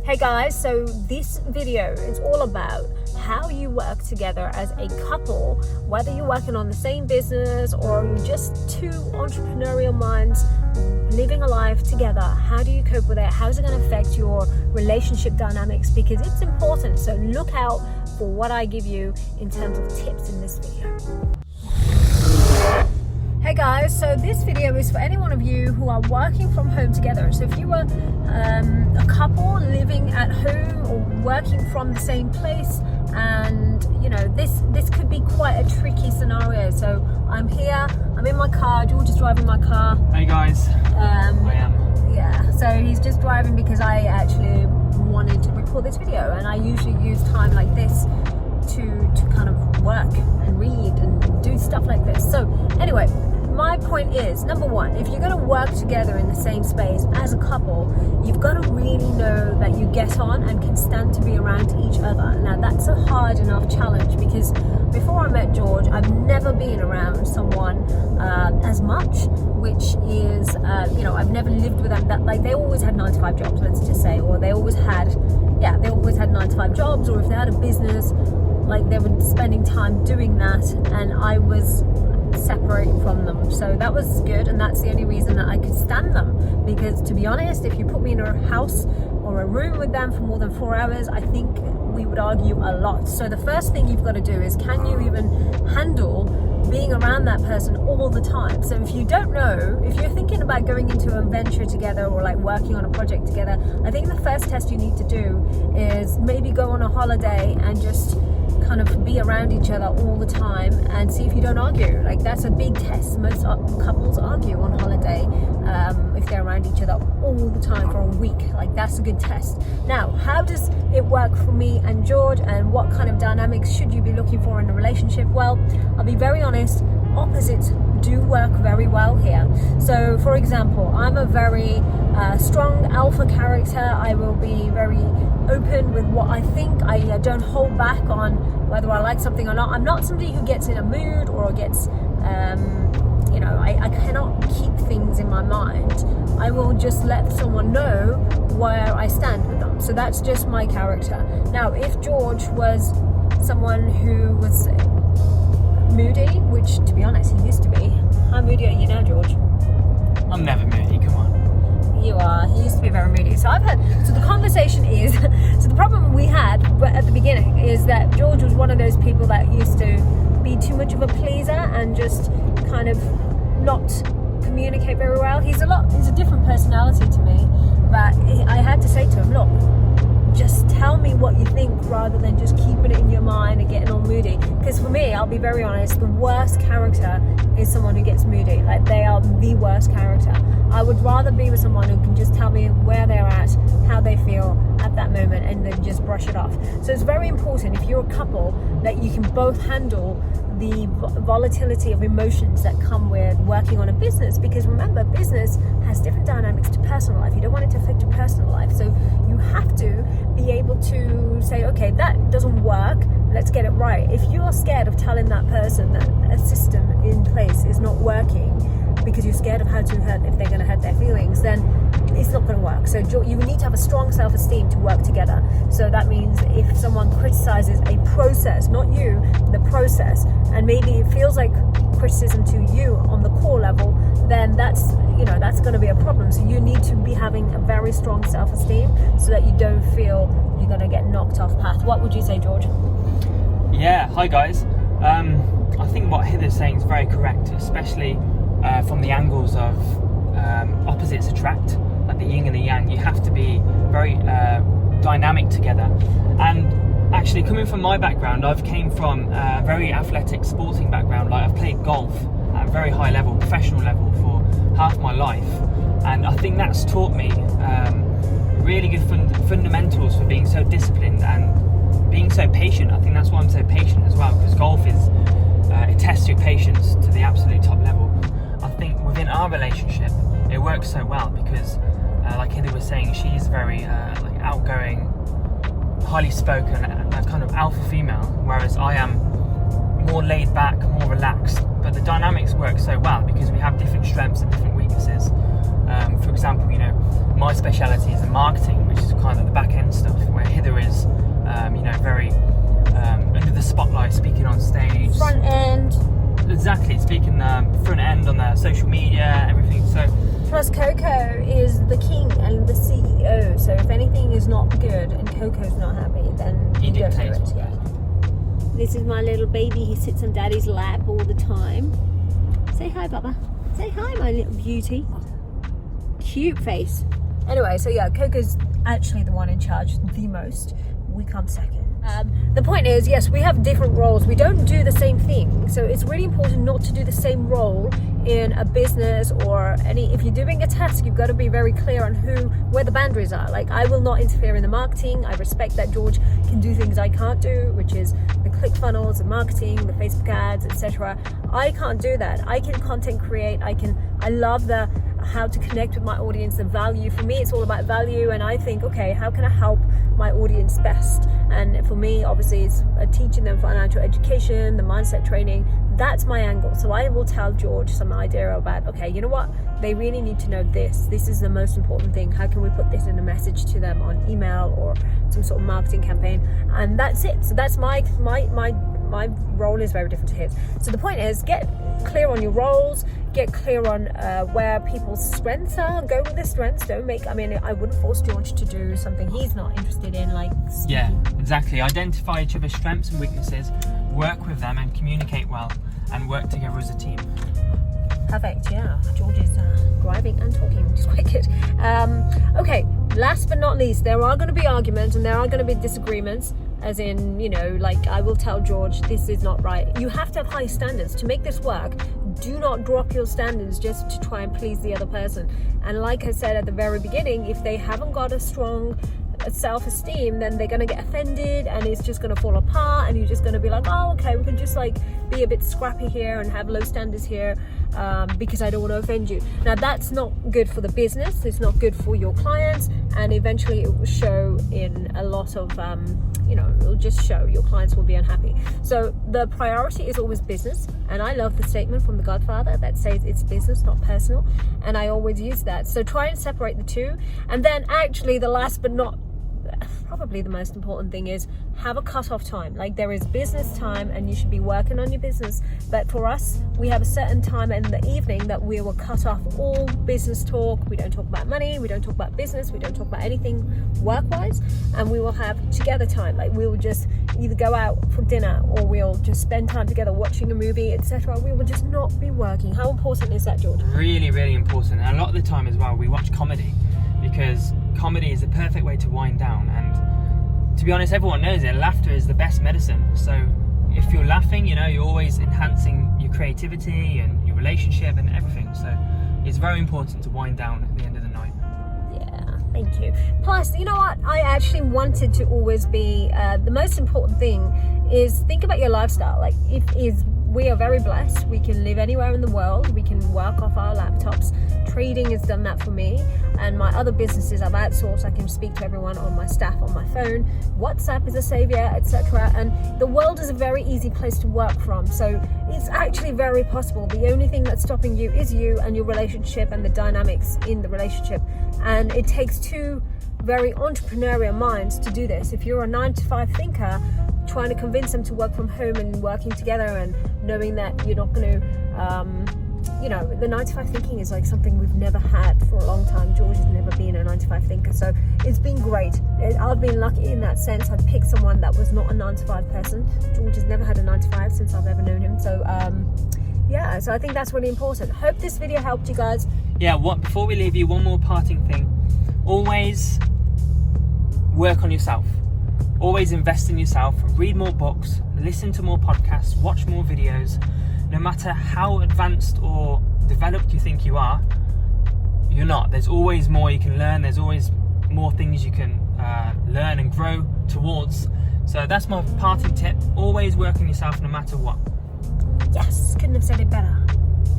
Hey guys, so this video is all about how you work together as a couple, whether you're working on the same business or you're just two entrepreneurial minds living a life together. How do you cope with it? How's it going to affect your relationship dynamics? Because it's important, so look out for what I give you in terms of tips in this video. Hey guys, so this video is for any one of you who are working from home together. So if you were a couple living at home or working from the same place, and you know this could be quite a tricky scenario. So I'm here, I'm in my car, George is driving my car. Hey guys, I am. Yeah, so he's just driving because I actually wanted to record this video, and I usually use time like this to kind of work and read and do stuff like this. So anyway, my point is, number one, if you're going to work together in the same space as a couple, you've got to really know that you get on and can stand to be around each other. Now that's a hard enough challenge, because before I met George, I've never been around someone as much, which is, I've never lived with them. That, like, they always had 9 to 5 jobs, let's just say, or they always had 9 to 5 jobs, or if they had a business, like they were spending time doing that, and I was separate from them. So that was good, and that's the only reason that I could stand them, because to be honest, if you put me in a house or a room with them for more than 4 hours, I think we would argue a lot. So the first thing you've got to do is, can you even handle being around that person all the time? So if you don't know, if you're thinking about going into a venture together or like working on a project together, I think the first test you need to do is maybe go on a holiday and just kind of be around each other all the time and see if you don't argue. Like, that's a big test. Most couples argue on holiday if they're around each other all the time for a week. Like, that's a good test. Now, how does it work for me and George, and what kind of dynamics should you be looking for in a relationship? Well, I'll be very honest, opposites do work very well here. So for example, I'm a very strong alpha character. I will be very open with what I think. I don't hold back on whether I like something or not. I'm not somebody who gets in a mood or gets I cannot keep things in my mind. I will just let someone know where I stand with them. So that's just my character. Now, if George was someone who was moody, which to be honest he used to be. How moody are you now, George? I'm never moody, come on. You are. He used to be very moody. So the conversation is, so the problem we had at the beginning is that George was one of those people that used to be too much of a pleaser and just kind of not communicate very well. He's a different personality to me, but I had to say to him, look, just tell me what you think rather than just keeping it in your mind and getting all moody. Because for me, I'll be very honest, the worst character is someone who gets moody. Like, they are the worst character. I would rather be with someone who can just tell me where they're at, how they feel at that moment, and then just brush it off. So it's very important, if you're a couple, that you can both handle the volatility of emotions that come with working on a business. Because remember, business has different dynamics to personal life. You don't want it to affect your personal life, so you have to be able to say, okay, that doesn't work, let's get it right. If you are scared of telling that person that a system in place is not working because you're scared of how to hurt, if they're going to hurt their feelings, then it's not going to work. So you need to have a strong self-esteem to work together. So that means if someone criticizes a process, not you, the process, and maybe it feels like criticism to you on the core level, then that's going to be a problem. So you need to be having a very strong self-esteem so that you don't feel you're going to get knocked off path. What would you say, George? Yeah, hi guys. I think what Hither's saying is very correct, especially from the angles of opposites attract, like the yin and the yang. You have to be very dynamic together. And actually, coming from my background, I've came from a very athletic sporting background. Like, I've played golf at a very high level, professional level, for half my life, and I think that's taught me really good fundamentals for being so disciplined and being so patient. I think that's why I'm so patient as well, because golf it tests your patience to the absolute top level. I think within our relationship it works so well because like Hither was saying, she's very outgoing, highly spoken, a kind of alpha female, whereas I am more laid back, more relaxed. But the dynamics work so well because we have different strengths and different weaknesses. For example, my speciality is in marketing, which is kind of the back end stuff. social media, everything. So plus Coco is the king and the CEO, so if anything is not good and Coco's not happy, then he you don't do dictates. it. Yeah. This is my little baby. He sits on Daddy's lap all the time. Say hi, Baba. Say hi, my little beauty. Cute face. Anyway, so yeah, Coco's actually the one in charge the most. We come second. The point is, yes, we have different roles. We don't do the same thing. So it's really important not to do the same role in a business or any. If you're doing a task, you've got to be very clear on where the boundaries are. Like, I will not interfere in the marketing. I respect that George can do things I can't do, which is the click funnels, the marketing, the Facebook ads, etc. I can't do that. I can content create. I love how to connect with my audience, the value. For me, it's all about value, and I think, okay, how can I help my audience best? And for me, obviously, it's teaching them financial education, the mindset training. That's my angle. So I will tell George some idea about, okay, you know what? They really need to know this. This is the most important thing. How can we put this in a message to them on email or some sort of marketing campaign? And that's it. So that's my role is very different to his. So the point is, get clear on your roles, get clear on where people's strengths are, go with their strengths. I wouldn't force George to do something he's not interested in, like speaking. Yeah, exactly. Identify each other's strengths and weaknesses, work with them and communicate well, and work together as a team. Perfect, yeah. George is driving and talking, which is quite good. Okay, last but not least, there are going to be arguments and there are going to be disagreements. As in, like, I will tell George, this is not right. You have to have high standards to make this work. Do not drop your standards just to try and please the other person. And like I said at the very beginning, if they haven't got a strong self-esteem, then they're going to get offended and it's just going to fall apart, and you're just going to be like, oh, okay, we can just like be a bit scrappy here and have low standards here because I don't want to offend you. Now, that's not good for the business. It's not good for your clients, and eventually it will show in a lot of it'll just show your clients will be unhappy. So the priority is always business, and I love the statement from The Godfather that says it's business, not personal, and I always use that. So try and separate the two. And then actually the last but not probably the most important thing is have a cut-off time. Like, there is business time and you should be working on your business, but for us, we have a certain time in the evening that we will cut off all business talk. We don't talk about money, we don't talk about business, we don't talk about anything work-wise, and we will have together time. Like, we will just either go out for dinner or we'll just spend time together watching a movie, etc. We will just not be working. How important is that, George? Really, really important. And a lot of the time as well, we watch comedy because comedy is the perfect way to wind down, and to be honest, everyone knows it, laughter is the best medicine. So if you're laughing, you're always enhancing your creativity and your relationship and everything. So it's very important to wind down at the end of the night. Yeah, thank you. Plus, you know what, I actually wanted to always be the most important thing is think about your lifestyle. Like, we are very blessed. We can live anywhere in the world. We can work off our laptops. Trading has done that for me, and my other businesses I've outsourced. I can speak to everyone on my staff on my phone. WhatsApp is a savior, etc. And the world is a very easy place to work from. So it's actually very possible. The only thing that's stopping you is you and your relationship and the dynamics in the relationship. And it takes two very entrepreneurial minds to do this. If you're a 9-to-5 thinker, trying to convince them to work from home and working together and knowing that you're not going to, the 9-to-5 thinking is like something we've never had for a long time. George has never been a 9-to-5 thinker, so it's been great. I've been lucky in that sense. I've picked someone that was not a 9-to-5 person. George has never had a 9-to-5 since I've ever known him. So so I think that's really important. Hope this video helped you guys. Before we leave you, one more parting thing. Always work on yourself. Always invest in yourself. Read more books, listen to more podcasts, watch more videos. No matter how advanced or developed you think you are, you're not. There's always more you can learn. There's always more things you can learn and grow towards. So that's my parting tip. Always work on yourself no matter what. Yes, couldn't have said it better.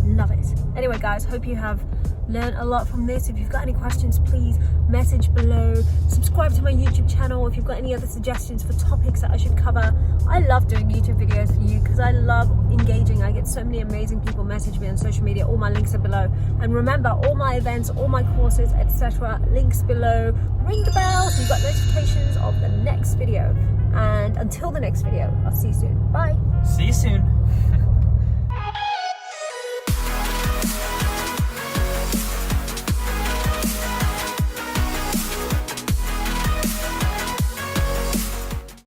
Love it. Anyway, guys, hope you have learned a lot from this. If you've got any questions, please message below. Subscribe to my YouTube channel if you've got any other suggestions for topics that I should cover. I love doing YouTube videos for you because I love engaging. I get so many amazing people message me on social media. All my links are below. And remember, all my events, all my courses, etc., links below. Ring the bell so you've got notifications of the next video. And until the next video, I'll see you soon. Bye. See you soon.